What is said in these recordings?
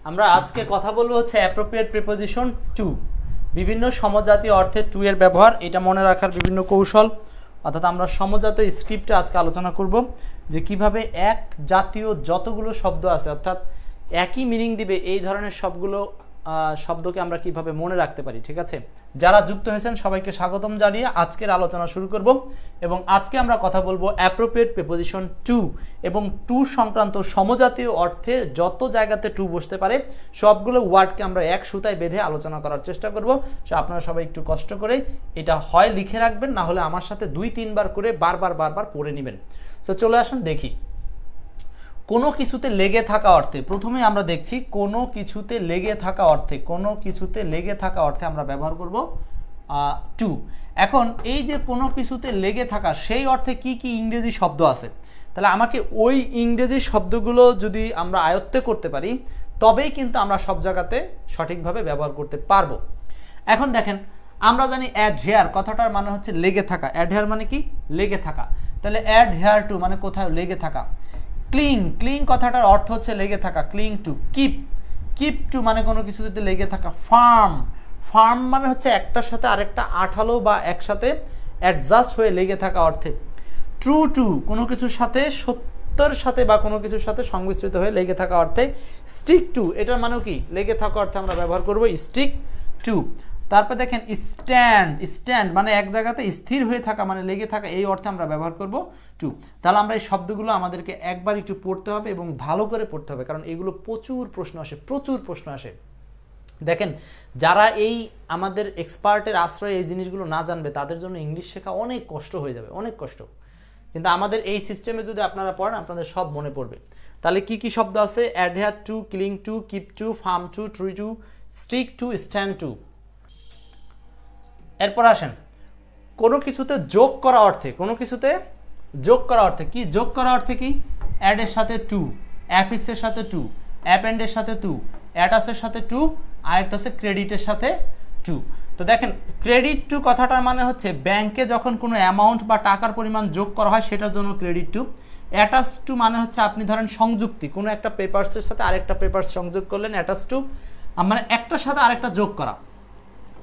আমরা আজকে কথা বলবো হচ্ছে অ্যাপ্রোপ্রিয়েট প্রিপোজিশন টু, বিভিন্ন সমজাতীয় অর্থে টু এর ব্যবহার, এটা মনে রাখার বিভিন্ন কৌশল, অর্থাৎ আমরা সমজাতীয় স্ক্রিপ্টে আজকে আলোচনা করব যে কিভাবে এক জাতীয় যতগুলো শব্দ আছে অর্থাৎ একই মিনিং দিবে এই ধরনের সবগুলো শব্দকে আমরা কিভাবে মনে রাখতে পারি। ঠিক আছে, যারা যুক্ত হয়েছেন সবাইকে স্বাগতম জানিয়ে আজকের আলোচনা শুরু করব। এবং আজকে আমরা কথা বলবো অ্যাপ্রোপ্রিয়েট প্রিপোজিশন টু এবং টু সংক্রান্ত সমজাতীয় অর্থে যত জায়গাতে টু বসতে পারে সবগুলো ওয়ার্ডকে আমরা এক সুতায় বেঁধে আলোচনা করার চেষ্টা করব। সো আপনারা সবাই একটু কষ্ট করে এটা হয় লিখে রাখবেন, না হলে আমার সাথে 2-3 বার করে বারবার পড়ে নেবেন। সো চলে আসুন দেখি। কোনো কিছুতে লেগে থাকা অর্থে প্রথমে আমরা দেখছি কোনো কিছুতে লেগে থাকা অর্থে, কোনো কিছুতে লেগে থাকা অর্থে আমরা ব্যবহার করব টু। এখন এই যে কোনো কিছুতে লেগে থাকা সেই অর্থে কি কি ইংরেজি শব্দ আছে, তাহলে আমাকে ওই ইংরেজি শব্দগুলো যদি আমরা আয়ত্তে করতে পারি তবেই কিন্তু আমরা সব জায়গাতে সঠিকভাবে ব্যবহার করতে পারবো। এখন দেখেন, আমরা জানি অ্যাডহেয়ার কথাটার মানে হচ্ছে লেগে থাকা। অ্যাডহেয়ার মানে কি? লেগে থাকা। তাহলে অ্যাডহেয়ার টু মানে কোথায় লেগে থাকা। ক্লিং, ক্লিং কথাটার অর্থ হচ্ছে লেগে থাকা। ক্লিং টু। কিপ, কিপ টু মানে কোনো কিছুতে লেগে থাকা। ফার্ম, ফার্ম মানে হচ্ছে একটার সাথে আরেকটা আঠালো বা একসাথে অ্যাডজাস্ট হয়ে লেগে থাকা অর্থে। ট্রু টু কোনো কিছুর সাথে সত্যের সাথে বা কোনো কিছুর সাথে সংমিশ্রিত হয়ে লেগে থাকা অর্থে। স্টিক টু এটার মানেও কি? লেগে থাকা অর্থে আমরা ব্যবহার করব স্টিক টু। তারপর দেখেন স্ট্যান্ড, স্ট্যান্ড মানে এক জায়গাতে স্থির হয়ে থাকা মানে লেগে থাকা, এই অর্থে আমরা ব্যবহার করব টু। তাহলে আমরা এই শব্দগুলো আমাদেরকে একবার একটু পড়তে হবে এবং ভালো করে পড়তে হবে, কারণ এগুলো প্রচুর প্রশ্ন আসে, প্রচুর প্রশ্ন আসে। দেখেন, যারা এই আমাদের এক্সপার্টের আশ্রয়ে এই জিনিসগুলো না জানবে তাদের জন্য ইংলিশ শেখা অনেক কষ্ট হয়ে যাবে, অনেক কষ্ট। কিন্তু আমাদের এই সিস্টেমে যদি আপনারা পড়েন আপনাদের সব মনে পড়বে। তাহলে কি কি শব্দ আছে? Adhere to, cling to, keep to, firm to, true to, stick to, stand to. এরপর আসেন কোনো কিছুতে যোগ করা অর্থে, কোনো কিছুতে যোগ করা অর্থে কি? যোগ করা অর্থে কি? অ্যাডের সাথে টু, অ্যাফিক্সের সাথে টু, অ্যাপেন্ডের সাথে টু, অ্যাটাসের সাথে টু, আর একটা হচ্ছে ক্রেডিটের সাথে টু। তো দেখেন, ক্রেডিট টু কথাটার মানে হচ্ছে ব্যাংকে যখন কোনো অ্যামাউন্ট বা টাকার পরিমাণ যোগ করা হয় সেটার জন্য ক্রেডিট টু। অ্যাটাচ টু মানে হচ্ছে আপনি ধরেন সংযুক্তি, কোনো একটা পেপারসের সাথে আরেকটা পেপারস সংযোগ করলেন, অ্যাটাচ টু মানে একটার সাথে আরেকটা যোগ করা।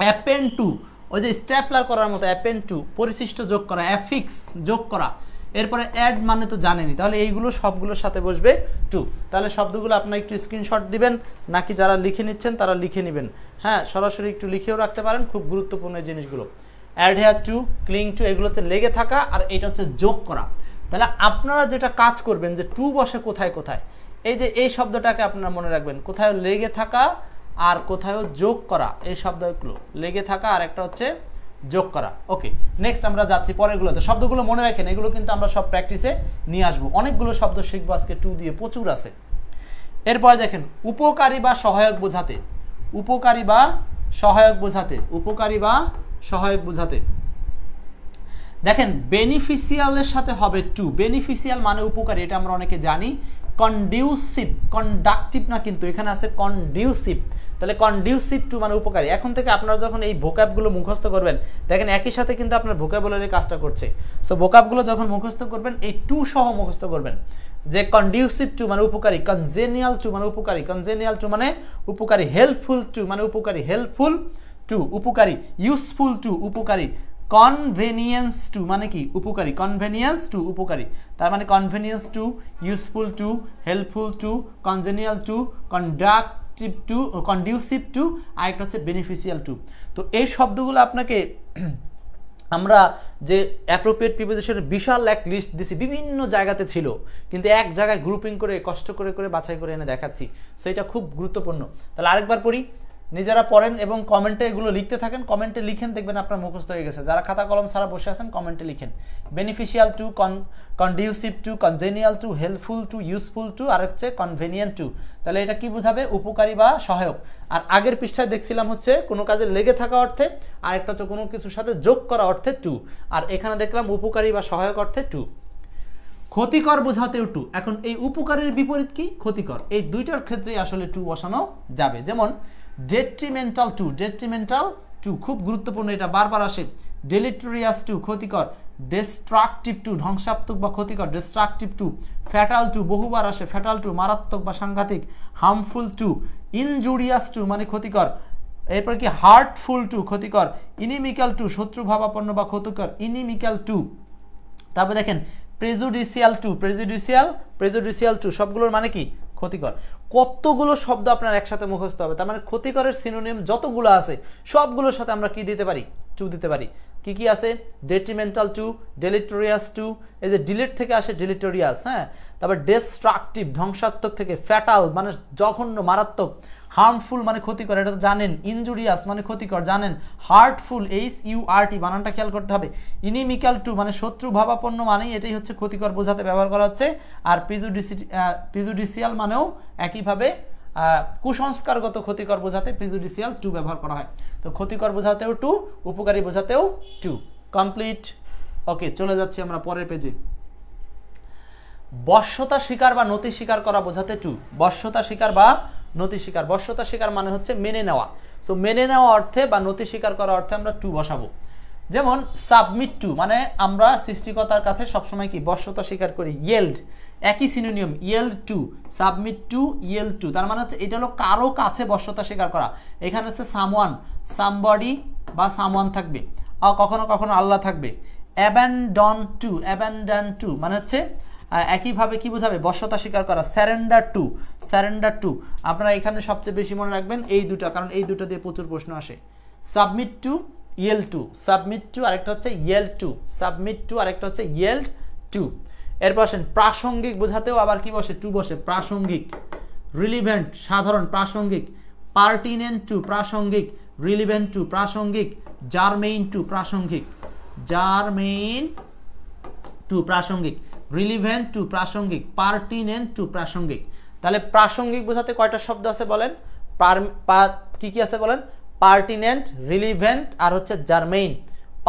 অ্যাপেন্ড টু ওই যে স্ট্যাপলার করার মতো, অ্যাপেন্ড টু পরিশিষ্ট যোগ করা, অ্যাফিক্স যোগ করা। এরপরে অ্যাড মানে তো জানেনই, তাহলে এইগুলো সবগুলোর সাথে বসবে টু। তাহলে শব্দগুলো আপনার একটু স্ক্রিনশট দিবেন, নাকি যারা লিখে নিচ্ছেন তারা লিখে নেবেন। হ্যাঁ, সরাসরি একটু লিখেও রাখতে পারেন, খুব গুরুত্বপূর্ণ এই জিনিসগুলো। অ্যাডহেয়ার টু, ক্লিং টু এগুলো হচ্ছে লেগে থাকা, আর এটা হচ্ছে যোগ করা। তাহলে আপনারা যেটা কাজ করবেন যে টু বসে কোথায় কোথায়, এই যে এই শব্দটাকে আপনারা মনে রাখবেন, কোথায় লেগে থাকা আর কোথাও যোগ করা, এই শব্দগুলো লেগে থাকা আর একটা হচ্ছে যোগ করা। ওকে, নেক্সট আমরা যাচ্ছি পরেরগুলোতে। শব্দগুলো মনে রাখেন, এগুলো কিন্তু আমরা সব প্র্যাকটিসে নিয়ে আসবো। অনেকগুলো শব্দ শিখবো আজকে টু দিয়ে, প্রচুর আছে। এরপরে দেখেন উপকারী বা সহায়ক বোঝাতে, উপকারী বা সহায়ক বোঝাতে, উপকারী বা সহায়ক বোঝাতে। দেখেন বেনিফিশিয়ালের সাথে হবে টু। বেনিফিশিয়াল মানে উপকারী, এটা আমরা অনেকে জানি। কন্ডিউসিভ, কন্ডাক্টিভ না, কিন্তু এখানে আছে কন্ডিউসিভ। তাহলে কন্ডিউসিভ টু মানে উপকারী। এখন থেকে আপনারা যখন এই ভোকাবগুলো মুখস্থ করবেন, দেখেন একই সাথে কিন্তু আপনার ভোকাবুলারি কাজটা করছে। সো ভোকাবগুলো যখন মুখস্থ করবেন এই টু সহ মুখস্থ করবেন, যে কন্ডিউসিভ টু মানে উপকারী, কনজেনিয়াল টু মানে উপকারী, কনজেনিয়াল টু মানে উপকারী, হেল্পফুল টু মানে উপকারী, হেল্পফুল টু উপকারী, ইউজফুল টু উপকারী, কনভেনিয়েন্স টু মানে কি? উপকারী, কনভেনিয়েন্স টু উপকারী। তার মানে convenience to, useful to, helpful to, congenial to, conductive to, conducive to, আর একটা হচ্ছে বেনিফিশিয়াল টু। তো এই শব্দগুলো আপনাকে আমরা যে অ্যাপ্রোপ্রিয়েট প্রিপোজিশনের বিশাল এক লিস্ট দিছি, বিভিন্ন জায়গাতে ছিল, কিন্তু এক জায়গায় গ্রুপিং করে কষ্ট করে করে বাছাই করে এনে দেখাচ্ছি। সো এটা খুব গুরুত্বপূর্ণ। তাহলে আরেকবার পড়ি, নিজেরা পড়েন এবং কমেন্টে এগুলো লিখতে থাকেন। কমেন্টে লিখেন, দেখবেন আপনার মুখস্থ হয়ে গেছে। যারা খাতা কলম ছাড়া বসে আছেন কমেন্টে লিখেন beneficial to, conducive to, congenial to, helpful to, useful to, আর হচ্ছে কনভেনিয়েন্ট টু। তাহলে এটা কি বোঝাবে? উপকারী বা সহায়ক। আর আগের পৃষ্ঠায় দেখছিলাম হচ্ছে কোনো কাজে লেগে থাকা অর্থে, আর একটা হচ্ছে কোনো কিছুর সাথে যোগ করা অর্থে টু, আর এখানে দেখলাম উপকারী বা সহায়ক অর্থে টু। ক্ষতিকর বোঝাতেও টু। এখন এই উপকারের বিপরীত কি? ক্ষতিকর। এই দুইটার ক্ষেত্রেই আসলে টু বসানো যাবে। যেমন ডেট্রিমেন্টাল টু, ডেট্রিমেন্টাল টু খুব গুরুত্বপূর্ণ, এটা বারবার আসে। ডেলিটেরিয়াস টু ক্ষতিকর, ডিস্ট্রাকটিভ টু ধ্বংসাত্মক বা ক্ষতিকর, ডিস্ট্রাকটিভ টু। ফ্যাটাল টু বহুবার আসে, ফ্যাটাল টু মারাত্মক বা সাংঘাতিক। হার্মফুল টু, ইনজুরিয়াস টু মানে ক্ষতিকর। এরপর কি হার্টফুল টু ক্ষতিকর। ইনিমিক্যাল টু শত্রুভাবাপন্ন বা ক্ষতিকর, ইনিমিক্যাল টু। তারপর দেখেন প্রেজুডিশিয়াল টু, প্রেজুডিশিয়াল টু সবগুলোর মানে কি ক্ষতিকর। কতগুলো শব্দ আপনার একসাথে মুখস্থ হবে, তার মানে ক্ষতিকরের সিনোনিম যতগুলো আছে সবগুলোর সাথে আমরা কি দিতে পারি, টু দিতে পারি। কি কি আছে? ডেট্রিমেন্টাল টু, ডেলিটোরিয়াস টু, এই যে ডিলিট থেকে আসে ডেলিটোরিয়াস, হ্যাঁ। তারপর ডিস্ট্রাকটিভ ধ্বংসাত্মক থেকে, ফ্যাটাল মানে জঘন্য মারাত্মক, হার্মফুল মানে ক্ষতিকর, এটা তো জানেন, ইনজুরিয়াস মানে ক্ষতিকর জানেন, হার্টফুল HURT বানানটা খেয়াল করতে হবে, ইনিমিক্যাল টু মানে শত্রু ভাবাপন্ন মানেই এটাই হচ্ছে ক্ষতিকর বোঝাতে ব্যবহার করা হচ্ছে, আর প্রিজুডিশিয়াল মানেও একইভাবে কুসংস্কারগত ক্ষতিকর বোঝাতে প্রিজুডিশিয়াল টু ব্যবহার করা হয়। তো ক্ষতিকর বোঝাতেও টু, উপকারী বোঝাতেও টু। কমপ্লিট। ওকে, চলে যাচ্ছি আমরা পরের পেজে। বশ্যতা স্বীকার বা নতি স্বীকার করা বোঝাতে টু। বশ্যতা স্বীকার বা নতি স্বীকার, বশ্যতা স্বীকার মানে হচ্ছে মেনে নেওয়া। সো মেনে নেওয়া অর্থে বা নতি স্বীকার করা অর্থে আমরা টু বসাবো। যেমন সাবমিট টু মানে আমরা সৃষ্টিকর্তার কাছে সবসময় কি বশ্যতা স্বীকার করি। ইয়েল্ড একই synonym, yield to, submit to, yield to. তার মানে হচ্ছে এটা হলো কারো কাছে বশ্যতা স্বীকার করা। এখানে হচ্ছে সামওয়ান, সামবডি বা সামওয়ান থাকবে, আর কখনো কখনো আল্লাহ থাকবে। অ্যাবান্ডন টু, অ্যাবান্ডন টু মানে হচ্ছে একইভাবে কি বোঝাবে, বশ্যতা স্বীকার করা। Surrender two, surrender two. আপনারা এখানে সবচেয়ে বেশি মনে রাখবেন এই দুটো, কারণ এই দুটো দিয়ে প্রচুর প্রশ্ন আসে। Submit to, yield to, submit to আরেকটা হচ্ছে ইয়েল্ড টু, সাবমিট টু আরেকটা হচ্ছে ইয়েল্ড টু। এরপর আসেন প্রাসঙ্গিক বোঝাতেও আবার কি বসে, টু বসে। প্রাসঙ্গিক, রিলিভেন্ট সাধারণ, প্রাসঙ্গিক। পার্টিনেন্ট টু প্রাসঙ্গিক, রিলিভেন্ট টু প্রাসঙ্গিক, জারমেইন টু প্রাসঙ্গিক, জারমেইন টু প্রাসঙ্গিক, রিলিভেন্ট টু প্রাসঙ্গিক, পার্টিনেন্ট টু প্রাসঙ্গিক। তাহলে প্রাসঙ্গিক বোঝাতে কয়টা শব্দ আছে বলেন, কি কি আছে বলেন? পার্টিনেন্ট, রিলিভেন্ট আর হচ্ছে germane.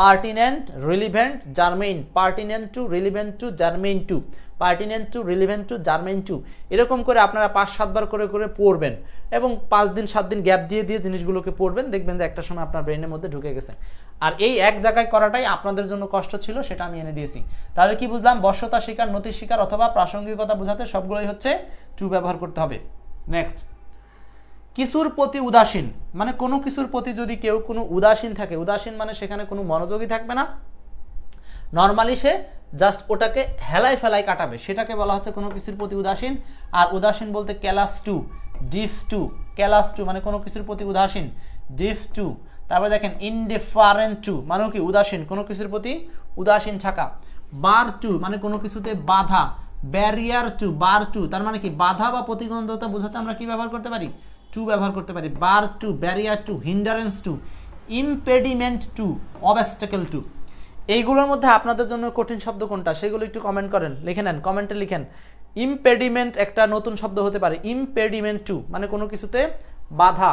Pertinent, relevant, germane, pertinent to, relevant to, germane to, pertinent to, relevant to, germane to. এরকম করে আপনারা 5-7 বার করে করে পড়বেন এবং 5 দিন 7 দিন গ্যাপ দিয়ে দিয়ে জিনিসগুলোকে পড়বেন, দেখবেন যে একটা সময় আপনার ব্রেনের মধ্যে ঢুকে গেছে। আর এই এক জায়গায় করাটাই আপনাদের জন্য কষ্ট ছিল, সেটা আমি এনে দিয়েছি। তাহলে কি বুঝলাম? বশ্যতা স্বীকার, নতি স্বীকার অথবা প্রাসঙ্গিকতা বোঝাতে সবগুলোই হচ্ছে টু ব্যবহার করতে হবে। নেক্সট, কিছুর প্রতি উদাসীন মানে কোনো কিছুর প্রতি যদি কেউ কোনো উদাসীন থাকে, উদাসীন মানে সেখানে কোনো মনোযোগী থাকবে না, নর্মালি সে জাস্ট ওটাকে হেলায় ফেলায় কাটাবে, সেটাকে বলা হচ্ছে কোনো কিছুর প্রতি উদাসীন। আর উদাসীন বলতে callous to, deaf to, callous to মানে কোনো কিছুর প্রতি উদাসীন, ডিফ টু। তারপরে দেখেন ইনডিফারেন্ট টু মানে কি উদাসীন, কোনো কিছুর প্রতি উদাসীন থাকা। বার টু মানে কোনো কিছুতে বাধা, ব্যারিয়ার টু, বার টু তার মানে কি বাধা বা প্রতিবন্ধকতা বোঝাতে আমরা কি ব্যবহার করতে পারি, টু ব্যবহার করতে পারি। Bar to, barrier to, hindrance to, impediment to, obstacle to. এইগুলোর মধ্যে আপনাদের জন্য কঠিন শব্দ কোনটা সেগুলো একটু কমেন্ট করেন, লিখে নেন, কমেন্টে লিখেন। ইম্পেডিমেন্ট একটা নতুন শব্দ হতে পারে, ইম্পেডিমেন্ট টু মানে কোনো কিছুতে বাধা,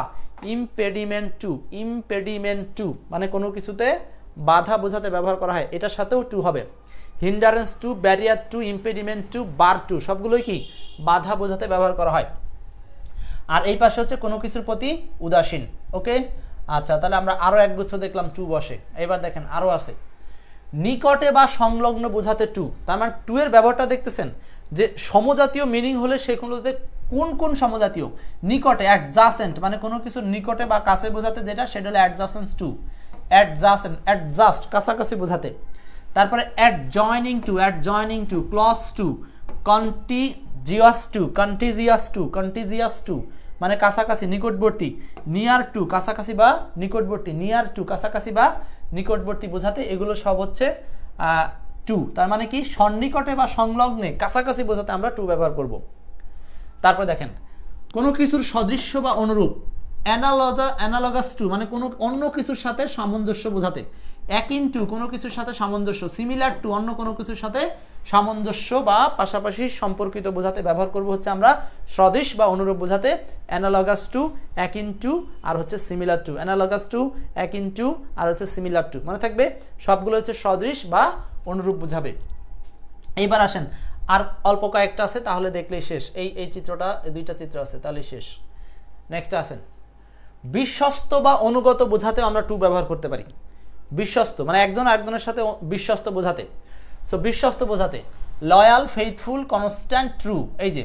ইম্পেডিমেন্ট টু, ইম্পেডিমেন্ট টু মানে কোনো কিছুতে বাধা বোঝাতে ব্যবহার করা হয়, এটার সাথেও টু হবে। Hindrance to, barrier to, impediment to, bar to সবগুলোই কি বাধা বোঝাতে ব্যবহার করা হয়। আর এই পাশে হচ্ছে কোনো কিছুর প্রতি উদাসীন। ওকে, আচ্ছা, তাহলে আমরা আরো একগুচ্ছ দেখলাম টু বসে। এবার দেখেন আরো আছে, নিকটে বা সংলগ্ন বোঝাতে টু। তার মানে টু এর ব্যবহারটা দেখতেছেন যে সমজাতীয় মিনিং হলে সেগুলোতে কোন কোন সমজাতীয়। নিকটে, অ্যাডজাসেন্ট মানে কোনো কিছুর নিকটে বা কাছে বোঝাতে যেটা, সেটা হলো অ্যাডজাসেন্স টু, অ্যাডজাসেন্ট, অ্যাডজাস্ট কাছাকাছি বোঝাতে। তারপরে adjoining to, adjoining to, close to, contiguous to, contiguous to, contiguous to মানে কাছাকাছি নিকটবর্তী। নিয়ার টু কাছাকাছি বা নিকটবর্তী, নিয়ার টু কাছাকাছি বা নিকটবর্তী বোঝাতে, এগুলো সব হচ্ছে টু। তার মানে কি সন্নিকটে বা সংলগ্নে কাছাকাছি বোঝাতে আমরা টু ব্যবহার করব। তারপর দেখেন কোনো কিছুর সদৃশ্য বা অনুরূপ, অ্যানালগাস টু মানে কোনো অন্য কিছুর সাথে সামঞ্জস্য বোঝাতে। অ্যাকিন টু কোনো কিছুর সাথে সামঞ্জস্য, সিমিলার টু অন্য কোনো কিছুর সাথে সামঞ্জস্য বা পাশাপাশি সম্পর্কিত বোঝাতে ব্যবহার করব হচ্ছে আমরা সদৃশ বা অনুরূপ বোঝাতে অ্যানালগাস টু, অ্যাকিন টু আর হচ্ছে similar to. Analogous to, akin to আর হচ্ছে সিমিলার টু মনে থাকবে, সবগুলো হচ্ছে সদৃশ বা অনুরূপ বোঝাবে। এইবার আসেন আর অল্প কয়েকটা আছে, তাহলে দেখলেই শেষ। এই চিত্রটা, দুইটা চিত্র আছে, তাহলে শেষ। নেক্সট আসেন, বিশ্বস্ত বা অনুগত বোঝাতেও আমরা টু ব্যবহার করতে পারি। বিশ্বস্ত মানে একজন আরেকজনের সাথে বিশ্বস্ত বোঝাতে। সো বিশ্বস্ত বোঝাতে লয়াল, ফেইথফুল, কনস্ট্যান্ট, ট্রু। এই যে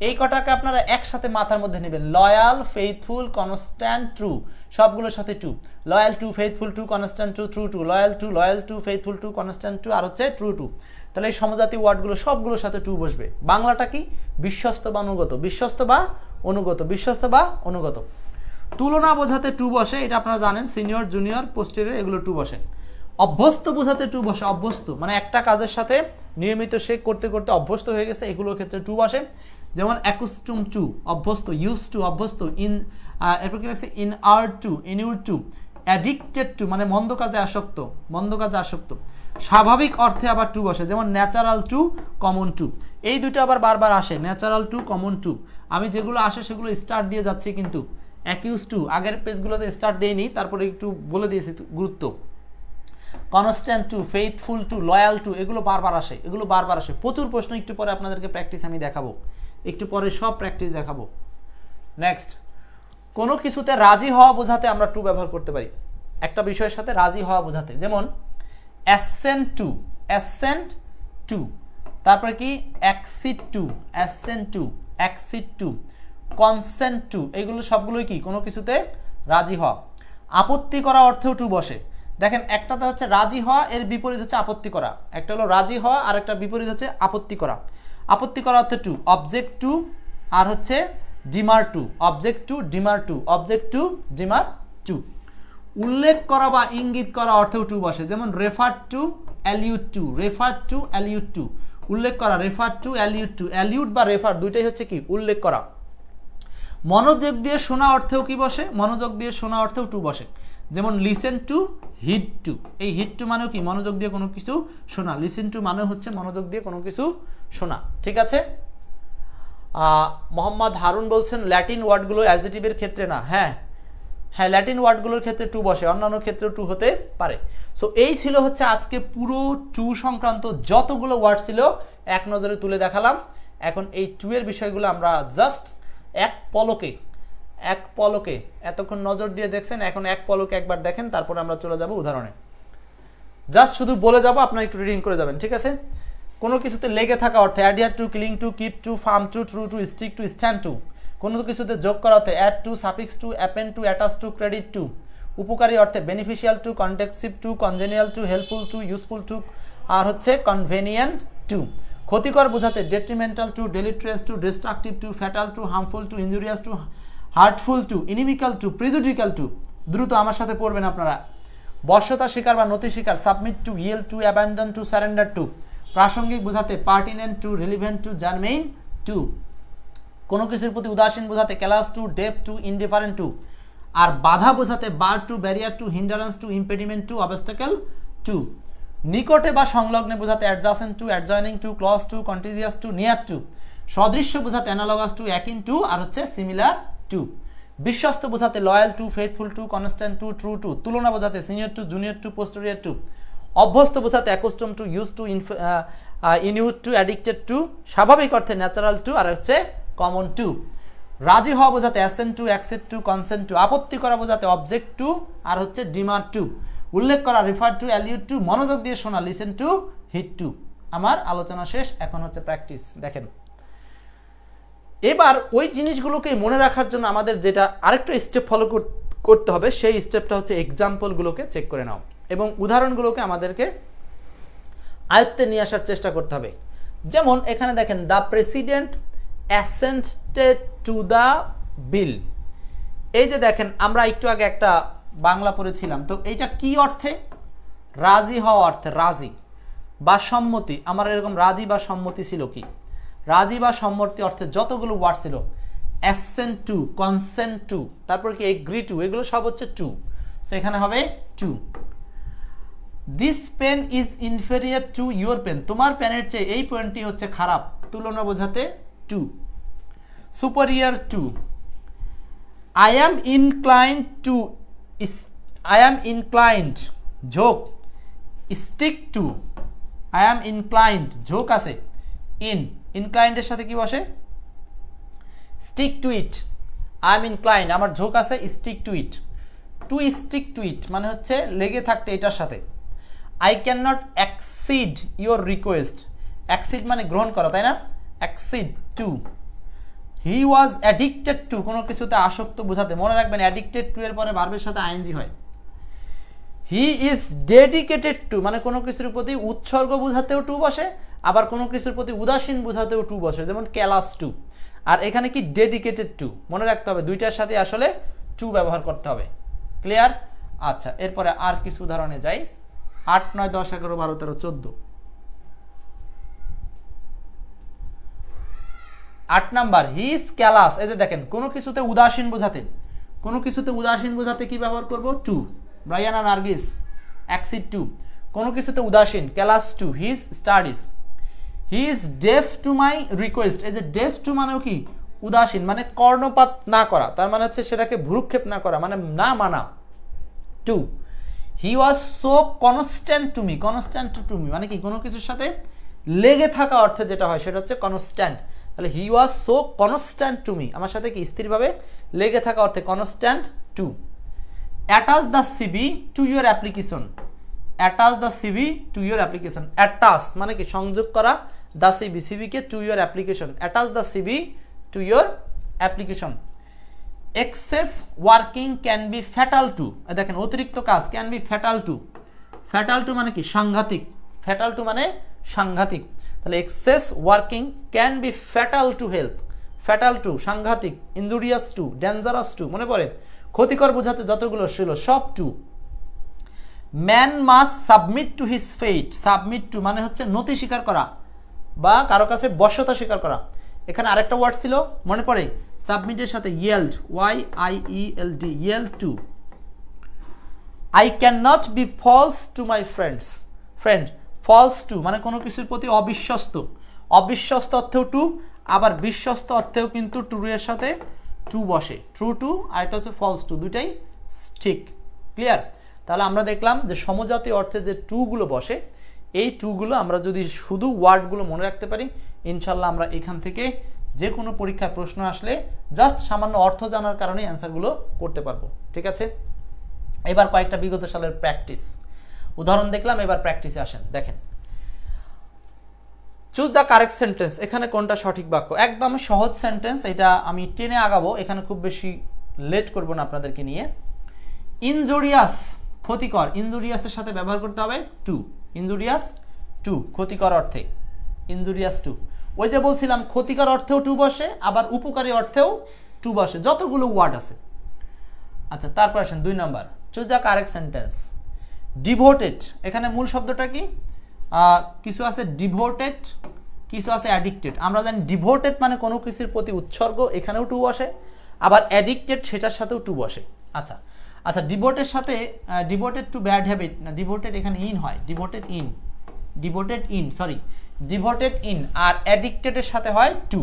এই কটাকে আপনারা একসাথে মাথার মধ্যে নেবেন, লয়াল, ফেইথফুল, কনস্ট্যান্ট, ট্রু, সবগুলোর সাথে to. Loyal to, faithful to, constant to, true to, loyal to, faithful to, constant to, আর হচ্ছে ট্রু টু। তাহলে এই সমজাতীয় ওয়ার্ডগুলো সবগুলোর সাথে টু বসবে। বাংলাটা কি? বিশ্বস্ত বা অনুগত, বিশ্বস্ত বা অনুগত, বিশ্বস্ত বা অনুগত। তুলনা বোঝাতে টু বসে, এটা আপনারা জানেন, সিনিয়র, জুনিয়র, পোস্টেরিয়র, এগুলো টু বসে। অভ্যস্ত বোঝাতে টু বসে, অভ্যস্ত মানে একটা কাজের সাথে নিয়মিত সে করতে করতে অভ্যস্ত হয়ে গেছে, এগুলোর ক্ষেত্রে টু বসে। যেমন অ্যাকুস্টুম টু, অভ্যস্ত, ইউজ টু, অভ্যস্ত, এরপর কি লাগছে, inure to, inure to, addicted to মানে মন্দ কাজে আসক্ত, মন্দ কাজে আসক্ত। স্বাভাবিক অর্থে আবার টু বসে, যেমন ন্যাচারাল টু, কমন টু, এই দুটো আবার বারবার আসে, ন্যাচারাল টু, কমন টু। আমি যেগুলো আসে সেগুলো স্টার দিয়ে যাচ্ছি, কিন্তু অ্যাকিউজ টু আগের পেজগুলোতে স্টার দেয়নি, তারপরে একটু বলে দিয়েছি গুরুত্ব। Constant to, faithful to, loyal to, এগুলো বারবার আসে, এগুলো বারবার আসে। প্রচুর প্রশ্ন, একটু পরে আপনাদেরকে প্র্যাকটিস আমি দেখাবো, একটু পরে সব প্র্যাকটিস দেখাবো। নেক্সট, কোনো কিছুতে রাজি হওয়া বোঝাতে আমরা টু ব্যবহার করতে পারি, একটা বিষয়ের সাথে রাজি হওয়া বোঝাতে। যেমন অ্যাসেন্ট টু, অ্যাসেন্ট টু, তারপরে কি accede to, assent to, accede to, consent to, এইগুলো সবগুলোই কি কোনো কিছুতে রাজি হওয়া। আপত্তি করা অর্থেও টু বসে। দেখেন একটাতে হচ্ছে রাজি হওয়া, এর বিপরীত হচ্ছে আপত্তি করা। একটা হলো রাজি হওয়া, আর একটা বিপরীত হচ্ছে আপত্তি করা। আপত্তি করা অর্থে টু, অবজেক্ট টু, আর হচ্ছে demur to, object to, demur to, object to, demur to. উল্লেখ করা বা ইঙ্গিত করা অর্থেও টু বসে, যেমন refer to, allude to, refer to, allude to, উল্লেখ করা, refer to, allude to. Allude বা রেফার দুইটাই হচ্ছে কি উল্লেখ করা। মনোযোগ দিয়ে শোনা অর্থেও কি বসে, মনোযোগ দিয়ে শোনা অর্থেও টু বসে। যেমন লিসেন টু, হিড টু, এই হিড টু মানেও কি মনোযোগ দিয়ে কোনো কিছু শোনা, লিসেন টু মানে হচ্ছে মনোযোগ দিয়ে কোনো কিছু শোনা। ঠিক আছে। মোহাম্মদ হারুন বলছেন ল্যাটিন ওয়ার্ডগুলো অ্যাডজেটিভের ক্ষেত্রে না। হ্যাঁ হ্যাঁ, ল্যাটিন ওয়ার্ডগুলোর ক্ষেত্রে টু বসে, অন্যান্য ক্ষেত্রেও টু হতে পারে। সো এই ছিল হচ্ছে আজকে পুরো টু সংক্রান্ত যতগুলো ওয়ার্ড ছিল এক নজরে তুলে দেখালাম। এখন এই টু এর বিষয়গুলো আমরা জাস্ট এক পলকে এতক্ষণ নজর দিয়ে দেখছেন, এখন এক পলকে একবার দেখেন, তারপরে আমরা চলে যাব উদাহরণে। জাস্ট শুধু বলে যাব, আপনারা একটু রিডিং করে যাবেন। ঠিক আছে। কোনো কিছুতে লেগে থাকা অর্থে adhere to, cling to, keep to, firm to, true to, stick to, stand to. কোনো কিছুতে যোগ করা অর্থে add to, suffix to, append to, attach to, credit to. উপকারী অর্থে beneficial to, conducive to, congenial to, helpful to, useful to, আর হচ্ছে convenient to. ক্ষতিকর বোঝাতে detrimental to, deleterious to, destructive to, fatal to, harmful to, injurious to, hurtful to, inimical to, prejudicial to. দ্রুত আমার সাথে পড়বেন আপনারা। বশ্যতা স্বীকার বা নথি স্বীকার, submit to, yield to, abandon to, surrender to. প্রাসঙ্গিক বোঝাতে pertinent to, relevant to, germane to. কোনো কিছুর প্রতি উদাসীন বোঝাতে callous to, deaf to, indifferent to. আর বাধা বোঝাতে bar to, barrier to, hindrance to, impediment to, obstacle to. নিকটে বা সংলগ্নে বোঝাতে adjacent to, adjoining to, close to, contiguous to, near to. সদৃশ্য বোঝাতে অ্যানালগাস টু, অ্যাকিন টু, আর হচ্ছে সিমিলার টু। বিশ্বস্ত বোঝাতে loyal to, faithful to, constant to, true to. তুলনা বোঝাতে senior to, junior to, posterior to. অভ্যস্ত বোঝাতে accustom to, use to, inure to, addicted to. স্বাভাবিক অর্থে ন্যাচারাল টু, আর হচ্ছে কমন টু। রাজি হওয়া বোঝাতে assent to, accept to, consent to. আপত্তি করা বোঝাতে অবজেক্ট টু, আর হচ্ছে ডিমার টু। উল্লেখ করা রেফার টু, অ্যালিউড টু। মনোযোগ দিয়ে শোনা লিসেন টু, হিট টু। আমার আলোচনা শেষ, এখন হচ্ছে প্র্যাকটিস। দেখেন এবার ওই জিনিসগুলোকে মনে রাখার জন্য আমাদের যেটা আরেকটা স্টেপ ফলো করতে হবে, সেই স্টেপটা হচ্ছে এক্সাম্পলগুলোকে চেক করে নাও এবং উদাহরণগুলোকে আমাদেরকে আয়ত্তে নিয়ে আসার চেষ্টা করতে হবে। যেমন এখানে দেখেন the president assented to the bill. এই যে দেখেন আমরা একটু আগে একটা বাংলা পড়েছিলাম, তো এইটা কি অর্থে? রাজি হওয়া অর্থে, রাজি বা সম্মতি। আমার এরকম রাজি বা সম্মতি ছিল কি? রাজি বা সম্মতি অর্থে যতগুলো ওয়ার্ড ছিল, অ্যাসেন্ট টু, কনসেন্ট টু, তারপর কি এগ্রি টু, এগুলো সব হচ্ছে টু। সো এখানে হবে to. This pen is inferior to your pen. তোমার পেনের চেয়ে এই পেনটি হচ্ছে খারাপ। তুলনা বোঝাতে to. Superior to. I am inclined to, I am inclined, ঝোঁক, stick to. I am inclined, ঝোঁক আছে, ইনক্লাইন্ডের সাথে কি বসে? Stick to it. I am inclined, আমার ঝোঁক আছে, stick to it. To stick to it মানে হচ্ছে লেগে থাকতে এটার সাথে। I can not accede your request, accede মানে গ্রহণ করা, তাই না? Accede to. He was addicted to, কোনো কিছুতে আসক্ত বোঝাতে, মনে রাখবেন অ্যাডিক্টেড টু এর পরে ভার্বের সাথে আইএনজি হয়। হি ইজ ডেডিকেটেড টু মানে কোনো কিছুর প্রতি উৎসর্গ বোঝাতেও টু বসে, আবার কোনো কিছুর প্রতি উদাসীন বোঝাতেও টু বসে, যেমন ক্যালাস টু। আর এখানে কি ডেডিকেটেড টু, মনে রাখতে হবে দুইটার সাথে আসলে টু ব্যবহার করতে হবে। ক্লিয়ার? আচ্ছা, এরপরে আর কিছু উদাহরণে যাই। 8, 9, 10, 11, 12, 13, 14। 8 নাম্বার, হি ইজ ক্যালাস। এই যে দেখেন কোনো কিছুতে উদাসীন বোঝাতে, কোনো কিছুতে উদাসীন বোঝাতে কি ব্যবহার করব? টু। ব্রায়ানা নার্গিস, অ্যাক্সিড টু। কোনো কিছুতে উদাসীন, callous to. His studies. He is deaf to my request. এই যে ডেফ টু মানেও কি? উদাসীন, মানে কর্ণপাত না করা, তার মানে হচ্ছে সেটাকে ভ্রুক্ষেপ না করা, মানে না মানা। To. He was so constant to me. Constant to me মানে কি? কোনো কিছুর সাথে লেগে থাকা অর্থে যেটা হয় সেটা হচ্ছে কনস্ট্যান্ট। তাহলে he was so constant to me, আমার সাথে কি স্থিরভাবে লেগে থাকা অর্থে constant to. Attach the CV to your application. Attach the CV to your application. Attach মানে কি? সংযোগ করা। দ্য সিভি, সিভিকে to your application. Attach the CV to your application. Excess working can be fatal to. দেখেন অতিরিক্ত কাজ, can be fatal to. Fatal to মানে কি? সাংঘাতিক। ফ্যাটাল টু মানে সাংঘাতিক। তাহলে excess working can be fatal to health. Fatal to সাংঘাতিক, ইনজুরিয়াস টু, ডেঞ্জারাস টু, মনে পড়ে? ক্ষতিকর বোঝাতে যতগুলো ছিল সব to. Man must submit to his fate. Submit to মানে হচ্ছে নতি স্বীকার করা বা কারো কাছে বশ্যতা স্বীকার করা। এখানে আরেকটা ওয়ার্ড ছিল, মনে পড়ে? সাবমিটের সাথে yield, YIELD, yield to. I can not be false to my friends. Friend, false to মানে কোনো কিছুর প্রতি অবিশ্বস্ত। অবিশ্বস্ত অর্থেও টু, আবার বিশ্বস্ত অর্থেও কিন্তু টু এর সাথে টু বসে। ট্রু টু আর একটা হচ্ছে ফলস টু, দুইটাই ঠিক। ক্লিয়ার? তাহলে আমরা দেখলাম যে সমজাতীয় অর্থে যে টুগুলো বসে, এই টুগুলো আমরা যদি শুধু ওয়ার্ডগুলো মনে রাখতে পারি, ইনশাল্লাহ আমরা এখান থেকে যে কোনো পরীক্ষায় প্রশ্ন আসলে জাস্ট সামান্য অর্থ জানার কারণে অ্যান্সারগুলো করতে পারবো। ঠিক আছে? এবার কয়েকটা বিগত সালের প্র্যাকটিস উদাহরণ দেখলাম, এবার প্র্যাকটিসে আসেন। দেখেন, চুজ দ্য কারেক্ট সেন্টেন্স। এখানে কোনটা সঠিক বাক্য? একদম সহজ সেন্টেন্স, এটা আমি টেনে আগাবো, এখানে খুব বেশি লেট করবো না আপনাদেরকে নিয়ে। ইনজুরিয়াস, ক্ষতিকর। ইনজুরিয়াসের সাথে ব্যবহার করতে হবে টু। ইনজুরিয়াস টু, ক্ষতিকর অর্থে। Injurious two. ওই যে বলছিলাম ক্ষতিকর অর্থেও টু বসে, আবার উপকারী অর্থেও টু বসে, যতগুলো ওয়ার্ড আছে। আচ্ছা, তারপর আসেন 2 number, choose the correct sentence. Devoted, এখানে মূল শব্দটা কি? কিছু আছে ডিভোটেড, কিছু আছে অ্যাডিক্টেড। আমরা জানি ডিভোটেড মানে কোনো কিছুর প্রতি উৎসর্গ, এখানেও টু বসে, আবার অ্যাডিক্টেড সেটার সাথেও টু বসে। আচ্ছা আচ্ছা, ডিভোটেড সাথে ডিভোটেড টু ব্যাড হ্যাবিট না, ডিভোটেড এখানে ইন হয়, devoted in, devoted in, sorry, devoted in, আর অ্যাডিক্টেডের সাথে হয় টু।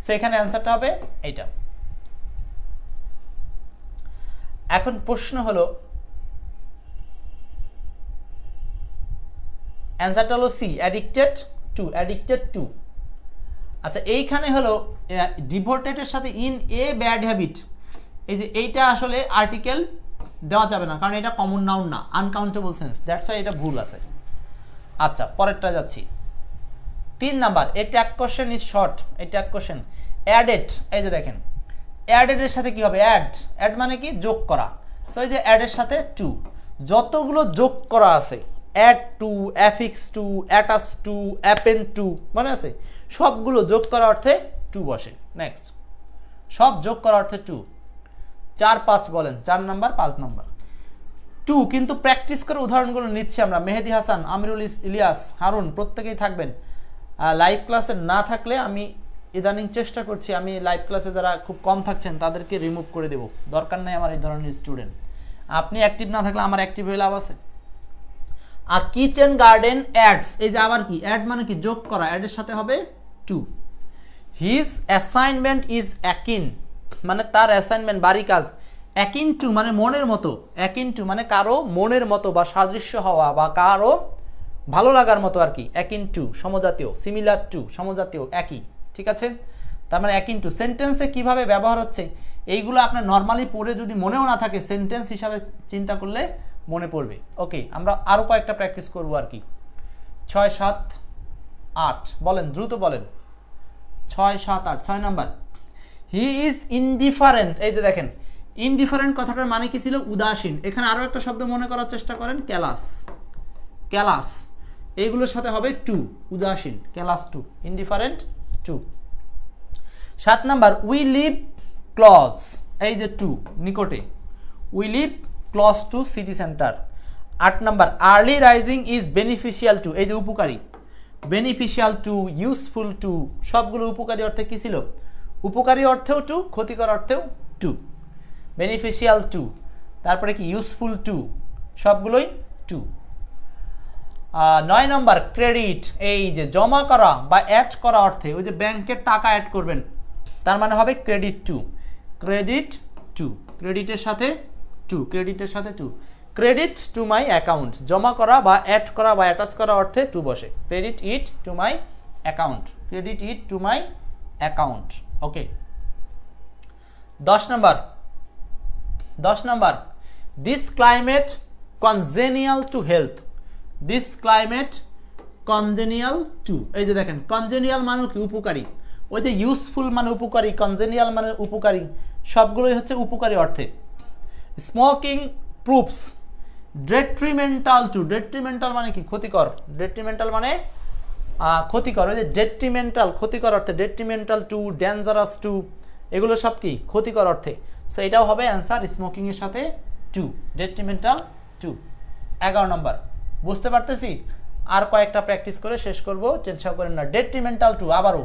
সো এখানে অ্যান্সারটা হবে এইটা। এখন প্রশ্ন হলো, অ্যান্সারটা হলো C, addicted to, addicted to. আচ্ছা, এইখানে হলো ডিভোটেডের সাথে ইন এ ব্যাড হ্যাবিট, এই যে এইটা আসলে আর্টিকেল দেওয়া যাবে না, কারণ এটা কমন নাউন না, আনকাউন্টেবল সেন্স, দ্যাটস ওয়াই এটা ভুল আছে। আচ্ছা, পরেরটা যাচ্ছি। 3 number, A tag question is short, এই ট্যাগ কোশ্চেন। অ্যাডেড, এই যে দেখেন অ্যাডেডের সাথে কি হবে? অ্যাড, অ্যাড মানে কি? যোগ করা। সো এই যে অ্যাডের সাথে টু, যতগুলো যোগ করা আছে, add to, affix to, attach to, append to, মনে আছে? সবগুলো যোগ করা অর্থে টু বসে। নেক্সট, সব যোগ করা অর্থে টু। 4, 5 বলেন, 4 নাম্বার, 5 নাম্বার টু। কিন্তু প্র্যাকটিস করে উদাহরণগুলো নিচ্ছি আমরা। মেহেদি হাসান, আমিরুল ইলিয়াস, হারুন, প্রত্যেকেই থাকবেন। লাইভ ক্লাসে না থাকলে আমি ইদানিং চেষ্টা করছি, আমি লাইভ ক্লাসে যারা খুব কম থাকছেন তাদেরকে রিমুভ করে দেব, দরকার নেই আমার এই ধরনের স্টুডেন্ট। আপনি অ্যাক্টিভ না থাকলে আমার অ্যাক্টিভ হয়ে লাভ আছে। আর কিচেন গার্ডেন অ্যাডস, এই যে আবার কি? অ্যাড মানে কি? যোগ করা, অ্যাডের সাথে হবে to. His assignment is akin, মানে তার অ্যাসাইনমেন্ট, বাড়ি কাজ। অ্যাকিন টু মানে মনের মতো, অ্যাকিন টু মানে কারো মনের মতো বা সাদৃশ্য হওয়া বা কারো ভালো লাগার মতো আর কি। অ্যাকিন টু সমজাতীয়, সিমিলার টু সমজাতীয়, একই, ঠিক আছে? তার মানে অ্যাকিন টু। সেন্টেন্সে কিভাবে ব্যবহার হচ্ছে এইগুলো আপনার নর্মালি পড়ে যদি মনেও না থাকে সেন্টেন্স হিসাবে চিন্তা করলে মনে পড়বে। ওকে, আমরা আরও কয়েকটা প্র্যাকটিস করবো আর কি। 6, 7, 8 বলেন, দ্রুত বলেন। 6, 7, 8। 6 নাম্বার, হি ইজ ইনডিফারেন্ট। এই যে দেখেন, ইনডিফারেন্ট কথাটার মানে কি ছিল? উদাসীন। এখানে আরও একটা শব্দ মনে করার চেষ্টা করেন, ক্যালাস। ক্যালাস এইগুলোর সাথে হবে টু, উদাসীন, callous to, indifferent to. 7 number, we live close. এই যে টু, নিকটে, we live close to city centre. 8 number, early rising is beneficial to. এই যে উপকারী, বেনিফিশিয়াল টু, ইউজফুল টু, সবগুলো উপকারী অর্থে কি ছিল? উপকারী অর্থেও টু, ক্ষতিকর অর্থেও টু। বেনিফিশিয়াল টু, তারপরে কি ইউজফুল টু, সবগুলোই টু। 9 নম্বর, ক্রেডিট। এই যে জমা করা বা অ্যাড করা অর্থে, ওই যে ব্যাংকের টাকা অ্যাড করবেন, তার মানে হবে ক্রেডিট টু। ক্রেডিট টু, ক্রেডিটের সাথে টু, ক্রেডিটের সাথে to. Credit to my account, জমা করা বা অ্যাড করা বা অ্যাটাচ করা অর্থে টু বসে। Credit it to my account, credit it to my account. Okay. 10 number, 10 number, this climate congenial to health. This climate congenial to, এই যে দেখেন, কনজেনিয়াল মানে কি? উপকারী। ওই যে ইউজফুল মানে উপকারী, কনজেনিয়াল মানে উপকারী, সবগুলোই হচ্ছে উপকারী অর্থে। Smoking proofs detrimental two. Detrimental মানে কি? ক্ষতিকর। ডেট্রিমেন্টাল মানে ক্ষতিকর। ওই যে ডেট্রিমেন্টাল, ক্ষতিকর অর্থে। ডেট্রিমেন্টাল টু, ডেঞ্জারাস টু, এগুলো সব কি? ক্ষতিকর অর্থে। সো এটাও হবে অ্যান্সার, স্মোকিং এর সাথে টু, ডেট্রিমেন্টাল টু। 11 নম্বর, বুঝতে পারতেছি? আর কয়েকটা প্র্যাকটিস করে শেষ করবো, টেনশন করেন না। ডেট্রিমেন্টাল টু, আবারও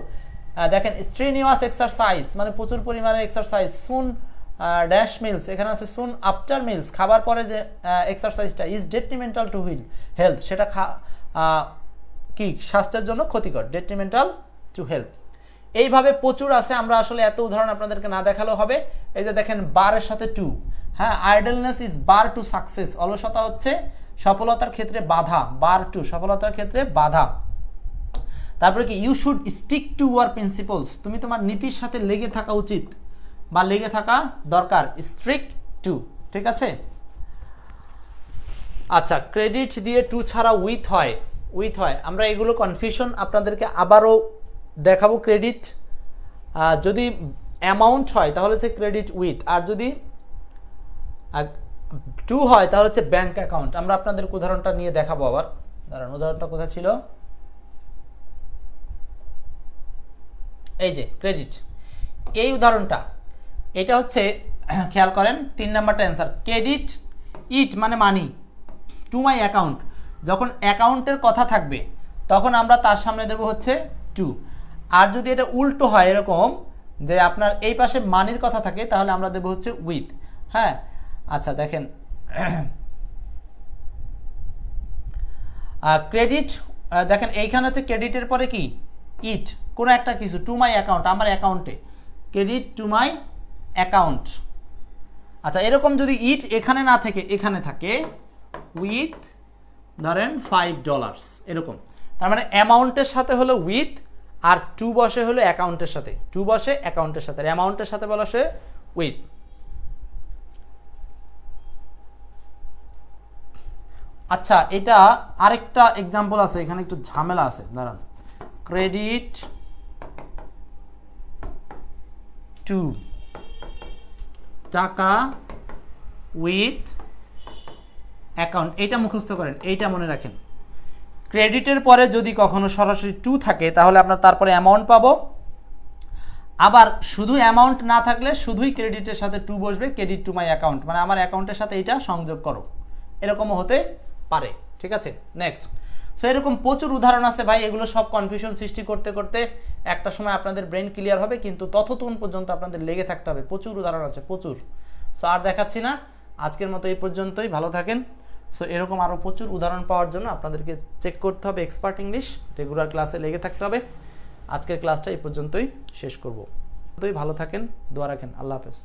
দেখেন, স্ট্রিনিউয়াস এক্সারসাইজ মানে প্রচুর পরিমাণে এক্সারসাইজ। সুন ড্যাশ মিলস, এখানে আছে সুন আফটার মিলস, খাবার পরে যে এক্সারসাইজটা, ইজ ডেট্রিমেন্টাল টু হেলথ, সেটা কি? স্বাস্থ্যের জন্য ক্ষতিকর। Detrimental to health. এইভাবে প্রচুর আছে, আমরা আসলে এত উদাহরণ আপনাদেরকে না দেখালেও হবে। এই যে দেখেন, বারের সাথে টু, হ্যাঁ, idleness is bar to success, অলসতা হচ্ছে সফলতার ক্ষেত্রে বাধা। বার টু, সফলতার ক্ষেত্রে বাধা। তারপরে কি? You should stick to your principles, তুমি তোমার নীতির সাথে লেগে থাকা উচিত বা লেগে থাকা দরকার। স্ট্রিক টু, ঠিক আছে। আচ্ছা, ক্রেডিট দিয়ে টু ছাড়া উইথ হয়, উইথ হয়। আমরা এগুলো কনফিউশন আপনাদেরকে আবারও দেখাবো। ক্রেডিট যদি অ্যামাউন্ট হয় তাহলে হচ্ছে ক্রেডিট উইথ, আর যদি টু হয় তাহলে হচ্ছে ব্যাংক অ্যাকাউন্ট। আমরা আপনাদের উদাহরণটা নিয়ে দেখাবো আবার। দাঁড়ান, উদাহরণটা কোথায় ছিল? এই যে ক্রেডিট, এই উদাহরণটা, এটা হচ্ছে খেয়াল করেন 3 নাম্বারটা অ্যান্সার। ক্রেডিট ইট মানে মানি টু মাই অ্যাকাউন্ট, যখন অ্যাকাউন্টের কথা থাকবে তখন আমরা তার সামনে দেব হচ্ছে টু। আর যদি এটা উল্টো হয়, এরকম যে আপনার এই পাশে মানির কথা থাকে, তাহলে আমরা দেব হচ্ছে উইথ। হ্যাঁ, আচ্ছা দেখেন, ক্রেডিট, দেখেন এইখানে হচ্ছে ক্রেডিটের পরে কি? ইট, কোনো একটা কিছু, টু মাই অ্যাকাউন্ট, আমার অ্যাকাউন্টে, ক্রেডিট টু মাই অ্যাকাউন্ট। আচ্ছা, এরকম যদি ইট এখানে না থেকে এখানে থাকে, উইথ ধরেন $5 এরকম, তার মানে অ্যামাউন্টের সাথে হলো উইথ, আর টু বসে হলো অ্যাকাউন্টের সাথে, টু বসে অ্যাকাউন্টের সাথে, অ্যামাউন্টের সাথে বসে উইথ। আচ্ছা, এটা আরেকটা এক্সাম্পল আছে, এখানে একটু ঝামেলা আছে, দাঁড়ান। ক্রেডিট টু, টাকা উইথ অ্যাকাউন্ট, এইটা মুখস্থ করেন, এইটা মনে রাখেন। ক্রেডিটের পরে যদি কখনো সরাসরি টু থাকে তাহলে আমরা তারপরে অ্যামাউন্ট পাবো, আবার শুধু অ্যামাউন্ট না থাকলে শুধুই ক্রেডিটের সাথে টু বসবে, ক্রেডিট টু মাই অ্যাকাউন্ট, মানে আমার অ্যাকাউন্টের সাথে এইটা সংযোগ করো, এরকমও হতে পারে। ঠিক আছে, নেক্সট। সো এরকম প্রচুর উদাহরণ আছে ভাই, এগুলো সব কনফিউশন সৃষ্টি করতে করতে একটা সময় আপনাদের ব্রেন ক্লিয়ার হবে, কিন্তু ততক্ষণ পর্যন্ত আপনাদের লেগে থাকতে হবে। প্রচুর উদাহরণ আছে, প্রচুর। সো আর দেখাচ্ছি না, আজকের মতো এই পর্যন্তই, ভালো থাকেন। সো এরকম আরও প্রচুর উদাহরণ পাওয়ার জন্য আপনাদেরকে চেক করতে হবে এক্সপার্ট ইংলিশ, রেগুলার ক্লাসে লেগে থাকতে হবে। আজকের ক্লাসটা এই পর্যন্তই শেষ করব। ভালো থাকেন, দোয়া রাখেন, আল্লাহ হাফেজ।